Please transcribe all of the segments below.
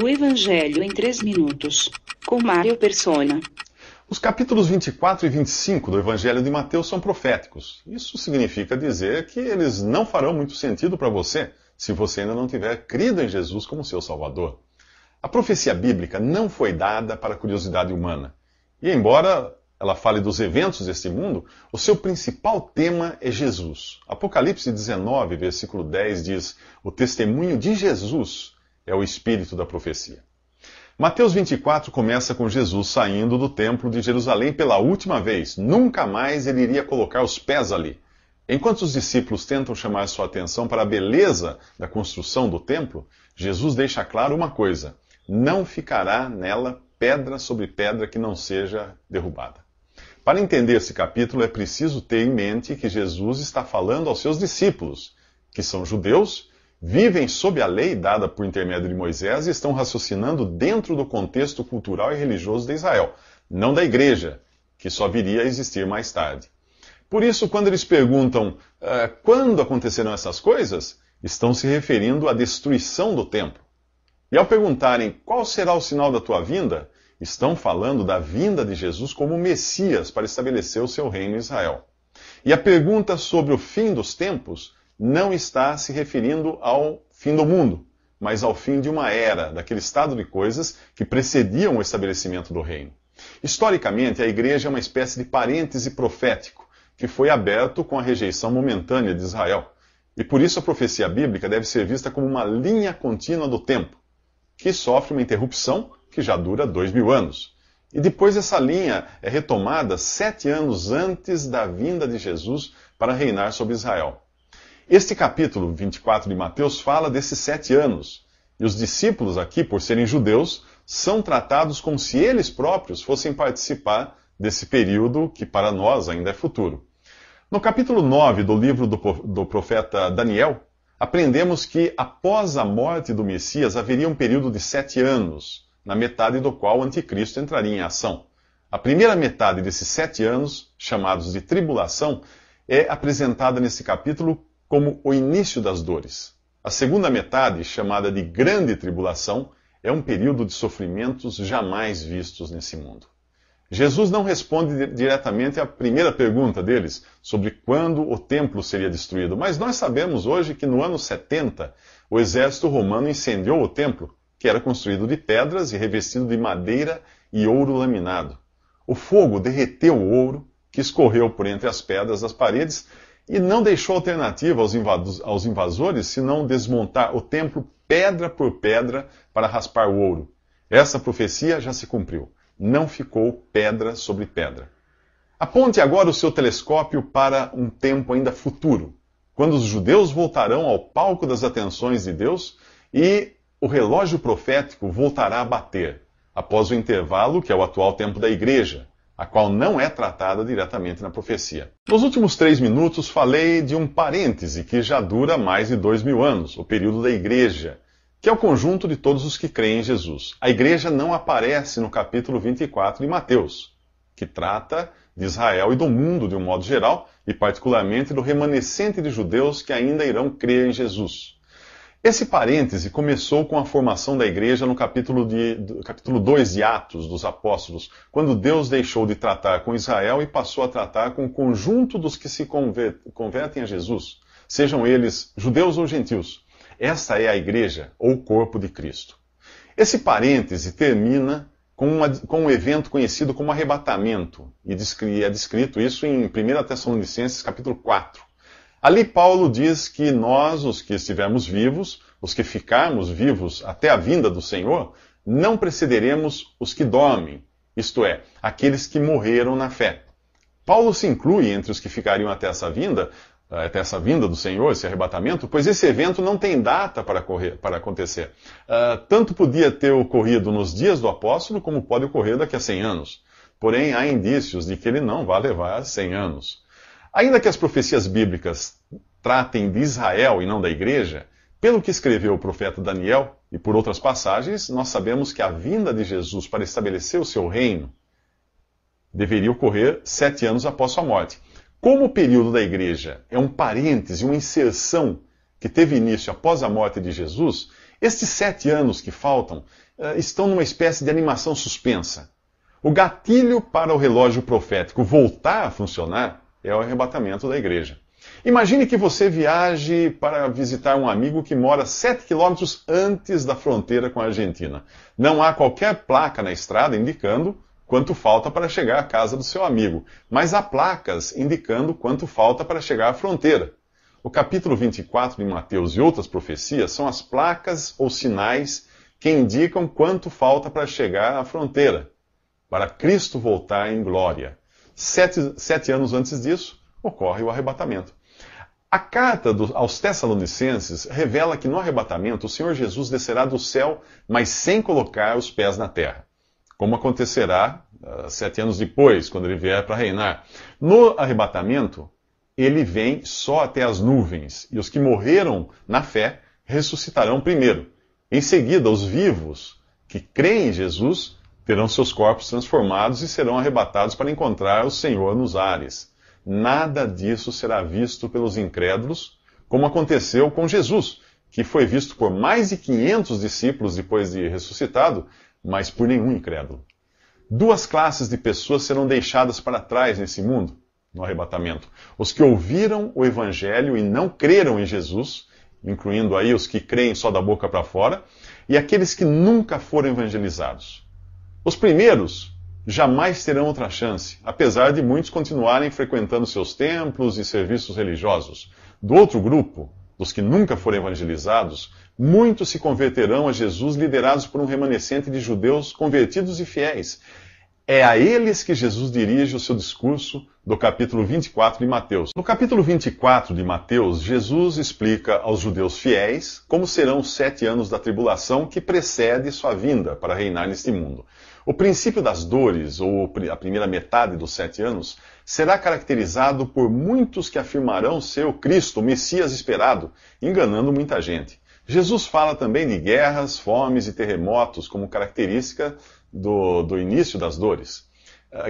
O Evangelho em 3 minutos, com Mário Persona. Os capítulos 24 e 25 do Evangelho de Mateus são proféticos. Isso significa dizer que eles não farão muito sentido para você se você ainda não tiver crido em Jesus como seu Salvador. A profecia bíblica não foi dada para a curiosidade humana. E embora ela fale dos eventos deste mundo, o seu principal tema é Jesus. Apocalipse 19, versículo 10 diz: o testemunho de Jesus é o espírito da profecia. Mateus 24 começa com Jesus saindo do templo de Jerusalém pela última vez. Nunca mais ele iria colocar os pés ali. Enquanto os discípulos tentam chamar sua atenção para a beleza da construção do templo, Jesus deixa claro uma coisa: não ficará nela pedra sobre pedra que não seja derrubada. Para entender esse capítulo, é preciso ter em mente que Jesus está falando aos seus discípulos, que são judeus, vivem sob a lei dada por intermédio de Moisés e estão raciocinando dentro do contexto cultural e religioso de Israel, não da igreja, que só viria a existir mais tarde. Por isso, quando eles perguntam quando acontecerão essas coisas, estão se referindo à destruição do templo. E ao perguntarem qual será o sinal da tua vinda, estão falando da vinda de Jesus como Messias para estabelecer o seu reino em Israel. E a pergunta sobre o fim dos tempos não está se referindo ao fim do mundo, mas ao fim de uma era, daquele estado de coisas que precediam o estabelecimento do reino. Historicamente, a igreja é uma espécie de parêntese profético, que foi aberto com a rejeição momentânea de Israel. E por isso a profecia bíblica deve ser vista como uma linha contínua do tempo, que sofre uma interrupção que já dura 2000 anos. E depois essa linha é retomada 7 anos antes da vinda de Jesus para reinar sobre Israel. Este capítulo 24 de Mateus fala desses 7 anos. E os discípulos aqui, por serem judeus, são tratados como se eles próprios fossem participar desse período que para nós ainda é futuro. No capítulo 9 do livro do profeta Daniel, aprendemos que após a morte do Messias haveria um período de 7 anos, na metade do qual o anticristo entraria em ação. A primeira metade desses 7 anos, chamados de tribulação, é apresentada nesse capítulo como o início das dores. A segunda metade, chamada de grande tribulação, é um período de sofrimentos jamais vistos nesse mundo. Jesus não responde diretamente à primeira pergunta deles, sobre quando o templo seria destruído, mas nós sabemos hoje que no ano 70, o exército romano incendiou o templo, que era construído de pedras e revestido de madeira e ouro laminado. O fogo derreteu o ouro, que escorreu por entre as pedras das paredes, e não deixou alternativa aos invasores senão desmontar o templo pedra por pedra para raspar o ouro. Essa profecia já se cumpriu. Não ficou pedra sobre pedra. Aponte agora o seu telescópio para um tempo ainda futuro, quando os judeus voltarão ao palco das atenções de Deus e o relógio profético voltará a bater, após o intervalo que é o atual tempo da igreja, a qual não é tratada diretamente na profecia. Nos últimos 3 minutos falei de um parêntese que já dura mais de 2000 anos, o período da igreja, que é o conjunto de todos os que creem em Jesus. A igreja não aparece no capítulo 24 de Mateus, que trata de Israel e do mundo de um modo geral, e particularmente do remanescente de judeus que ainda irão crer em Jesus. Esse parêntese começou com a formação da igreja no capítulo 2 de Atos dos Apóstolos, quando Deus deixou de tratar com Israel e passou a tratar com o conjunto dos que se convertem a Jesus, sejam eles judeus ou gentios. Esta é a igreja, ou o corpo de Cristo. Esse parêntese termina com um evento conhecido como arrebatamento, e é descrito isso em 1 Tessalonicenses capítulo 4. Ali Paulo diz que nós, os que estivermos vivos, os que ficarmos vivos até a vinda do Senhor, não precederemos os que dormem, isto é, aqueles que morreram na fé. Paulo se inclui entre os que ficariam até essa vinda do Senhor, esse arrebatamento, pois esse evento não tem data para acontecer. Tanto podia ter ocorrido nos dias do apóstolo, como pode ocorrer daqui a 100 anos. Porém, há indícios de que ele não vai levar 100 anos. Ainda que as profecias bíblicas tratem de Israel e não da igreja, pelo que escreveu o profeta Daniel e por outras passagens, nós sabemos que a vinda de Jesus para estabelecer o seu reino deveria ocorrer 7 anos após sua morte. Como o período da igreja é um parêntese, uma inserção que teve início após a morte de Jesus, Estes 7 anos que faltam estão numa espécie de animação suspensa. O gatilho para o relógio profético voltar a funcionar é o arrebatamento da igreja. Imagine que você viaje para visitar um amigo que mora 7 quilômetros antes da fronteira com a Argentina. Não há qualquer placa na estrada indicando quanto falta para chegar à casa do seu amigo, mas há placas indicando quanto falta para chegar à fronteira. O capítulo 24 de Mateus e outras profecias são as placas ou sinais que indicam quanto falta para chegar à fronteira, para Cristo voltar em glória. 7 anos antes disso, ocorre o arrebatamento. A carta aos Tessalonicenses revela que no arrebatamento o Senhor Jesus descerá do céu, mas sem colocar os pés na terra, como acontecerá 7 anos depois, quando ele vier para reinar. No arrebatamento, ele vem só até as nuvens, e os que morreram na fé ressuscitarão primeiro. Em seguida, os vivos que creem em Jesus terão seus corpos transformados e serão arrebatados para encontrar o Senhor nos ares. Nada disso será visto pelos incrédulos, como aconteceu com Jesus, que foi visto por mais de 500 discípulos depois de ressuscitado, mas por nenhum incrédulo. 2 classes de pessoas serão deixadas para trás nesse mundo, no arrebatamento. Os que ouviram o Evangelho e não creram em Jesus, incluindo aí os que creem só da boca para fora, e aqueles que nunca foram evangelizados. Os primeiros jamais terão outra chance, apesar de muitos continuarem frequentando seus templos e serviços religiosos. Do outro grupo, dos que nunca foram evangelizados, muitos se converterão a Jesus liderados por um remanescente de judeus convertidos e fiéis. É a eles que Jesus dirige o seu discurso do capítulo 24 de Mateus. No capítulo 24 de Mateus, Jesus explica aos judeus fiéis como serão os 7 anos da tribulação que precede sua vinda para reinar neste mundo. O princípio das dores, ou a primeira metade dos 7 anos, será caracterizado por muitos que afirmarão ser o Cristo, o Messias esperado, enganando muita gente. Jesus fala também de guerras, fomes e terremotos como característica do início das dores.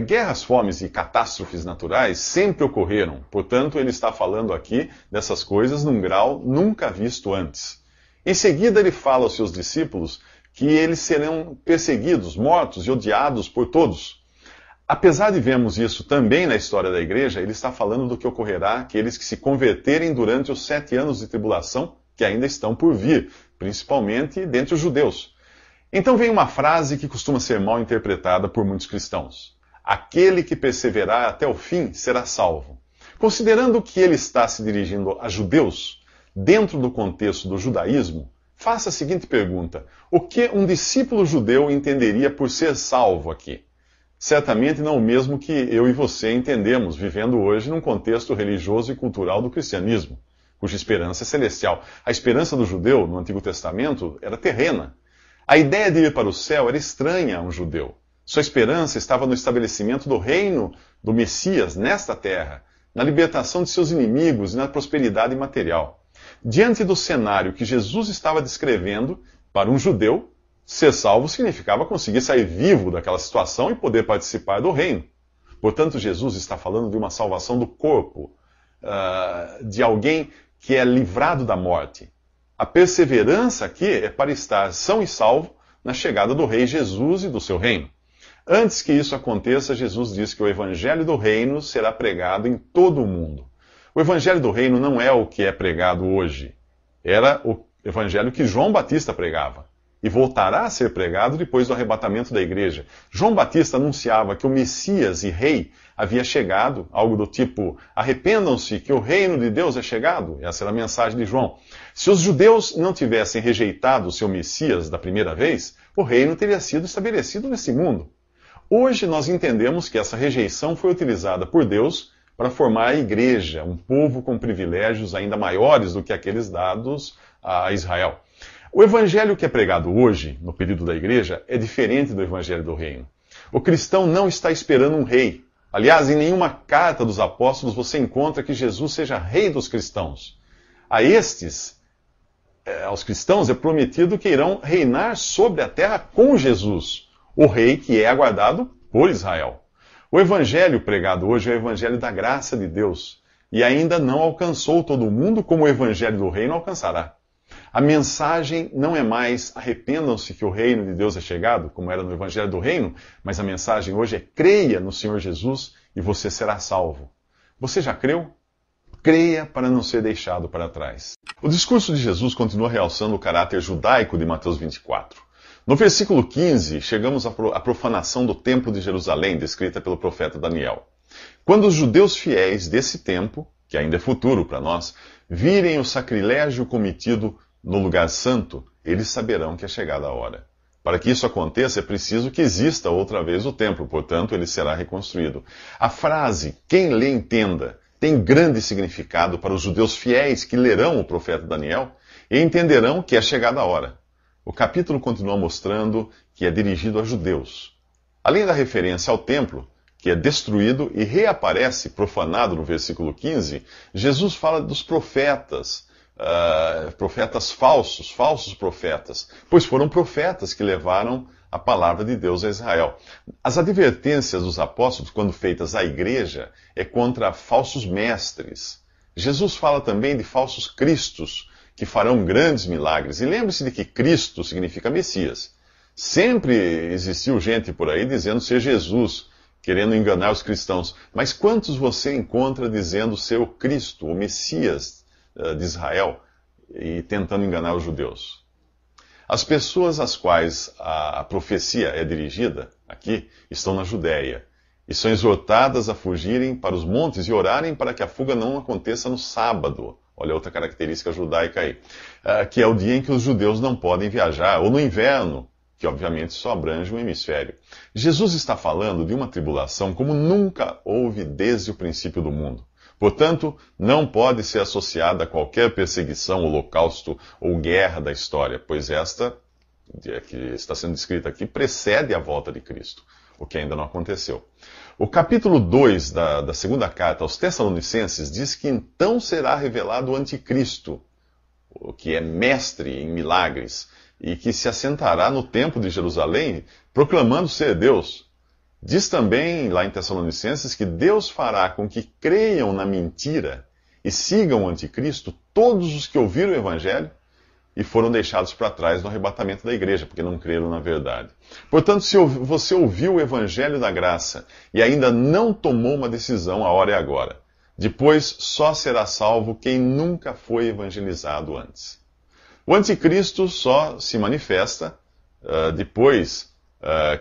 Guerras, fomes e catástrofes naturais sempre ocorreram, portanto ele está falando aqui dessas coisas num grau nunca visto antes. Em seguida ele fala aos seus discípulos que eles serão perseguidos, mortos e odiados por todos. Apesar de vermos isso também na história da igreja, ele está falando do que ocorrerá àqueles que se converterem durante os 7 anos de tribulação que ainda estão por vir, principalmente dentre os judeus. Então vem uma frase que costuma ser mal interpretada por muitos cristãos. Aquele que perseverar até o fim será salvo. Considerando que ele está se dirigindo a judeus, dentro do contexto do judaísmo, faça a seguinte pergunta: o que um discípulo judeu entenderia por ser salvo aqui? Certamente não o mesmo que eu e você entendemos, vivendo hoje num contexto religioso e cultural do cristianismo, cuja esperança é celestial. A esperança do judeu, no Antigo Testamento, era terrena. A ideia de ir para o céu era estranha a um judeu. Sua esperança estava no estabelecimento do reino do Messias nesta terra, na libertação de seus inimigos e na prosperidade material. Diante do cenário que Jesus estava descrevendo, para um judeu, ser salvo significava conseguir sair vivo daquela situação e poder participar do reino. Portanto, Jesus está falando de uma salvação do corpo, de alguém que é livrado da morte. A perseverança aqui é para estar são e salvo na chegada do Rei Jesus e do seu reino. Antes que isso aconteça, Jesus diz que o Evangelho do Reino será pregado em todo o mundo. O Evangelho do Reino não é o que é pregado hoje. Era o Evangelho que João Batista pregava. E voltará a ser pregado depois do arrebatamento da igreja. João Batista anunciava que o Messias e Rei havia chegado, algo do tipo: arrependam-se que o reino de Deus é chegado. Essa era a mensagem de João. Se os judeus não tivessem rejeitado o seu Messias da primeira vez, o reino teria sido estabelecido nesse mundo. Hoje nós entendemos que essa rejeição foi utilizada por Deus para formar a igreja, um povo com privilégios ainda maiores do que aqueles dados a Israel. O evangelho que é pregado hoje, no período da igreja, é diferente do evangelho do reino. O cristão não está esperando um rei. Aliás, em nenhuma carta dos apóstolos você encontra que Jesus seja rei dos cristãos. Aos cristãos é prometido que irão reinar sobre a terra com Jesus, o rei que é aguardado por Israel. O evangelho pregado hoje é o evangelho da graça de Deus e ainda não alcançou todo mundo como o evangelho do reino alcançará. A mensagem não é mais arrependam-se que o reino de Deus é chegado, como era no Evangelho do Reino, mas a mensagem hoje é creia no Senhor Jesus e você será salvo. Você já creu? Creia para não ser deixado para trás. O discurso de Jesus continua realçando o caráter judaico de Mateus 24. No versículo 15, chegamos à profanação do templo de Jerusalém, descrita pelo profeta Daniel. Quando os judeus fiéis desse tempo, que ainda é futuro para nós, virem o sacrilégio cometido no lugar santo, eles saberão que é chegada a hora. Para que isso aconteça, é preciso que exista outra vez o templo, portanto, ele será reconstruído. A frase, quem lê entenda, tem grande significado para os judeus fiéis que lerão o profeta Daniel e entenderão que é chegada a hora. O capítulo continua mostrando que é dirigido a judeus. Além da referência ao templo, que é destruído e reaparece profanado no versículo 15, Jesus fala dos profetas, profetas falsos profetas, pois foram profetas que levaram a palavra de Deus a Israel. As advertências dos apóstolos, quando feitas à igreja, é contra falsos mestres. Jesus fala também de falsos cristos, que farão grandes milagres. E lembre-se de que Cristo significa Messias. Sempre existiu gente por aí dizendo ser Jesus, querendo enganar os cristãos. Mas quantos você encontra dizendo ser o Cristo, o Messias de Israel, e tentando enganar os judeus? As pessoas às quais a profecia é dirigida, aqui, estão na Judéia, e são exortadas a fugirem para os montes e orarem para que a fuga não aconteça no sábado. Olha outra característica judaica aí, que é o dia em que os judeus não podem viajar, ou no inverno, que obviamente só abrange um hemisfério. Jesus está falando de uma tribulação como nunca houve desde o princípio do mundo. Portanto, não pode ser associada a qualquer perseguição, holocausto ou guerra da história, pois esta, que está sendo descrita aqui, precede a volta de Cristo, o que ainda não aconteceu. O capítulo 2 da segunda carta aos Tessalonicenses diz que então será revelado o anticristo, que é mestre em milagres, e que se assentará no templo de Jerusalém, proclamando ser Deus. Diz também, lá em Tessalonicenses, que Deus fará com que creiam na mentira e sigam o anticristo todos os que ouviram o evangelho e foram deixados para trás no arrebatamento da igreja, porque não creram na verdade. Portanto, se você ouviu o evangelho da graça e ainda não tomou uma decisão, a hora é agora. Depois, só será salvo quem nunca foi evangelizado antes. O anticristo só se manifesta depois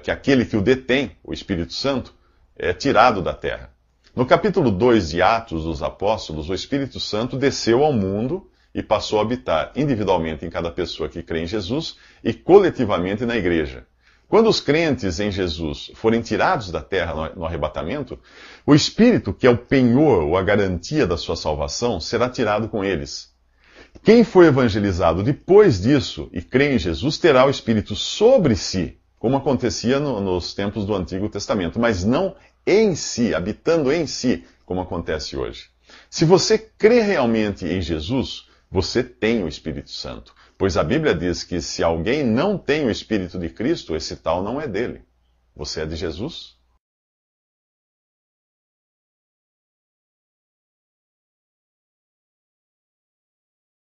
que aquele que o detém, o Espírito Santo, é tirado da terra. No capítulo 2 de Atos dos Apóstolos, o Espírito Santo desceu ao mundo e passou a habitar individualmente em cada pessoa que crê em Jesus e coletivamente na igreja. Quando os crentes em Jesus forem tirados da terra no arrebatamento, o Espírito, que é o penhor ou a garantia da sua salvação, será tirado com eles. Quem for evangelizado depois disso e crê em Jesus terá o Espírito sobre si, como acontecia nos tempos do Antigo Testamento, mas não em si, habitando em si, como acontece hoje. Se você crê realmente em Jesus, você tem o Espírito Santo, pois a Bíblia diz que se alguém não tem o Espírito de Cristo, esse tal não é dele. Você é de Jesus?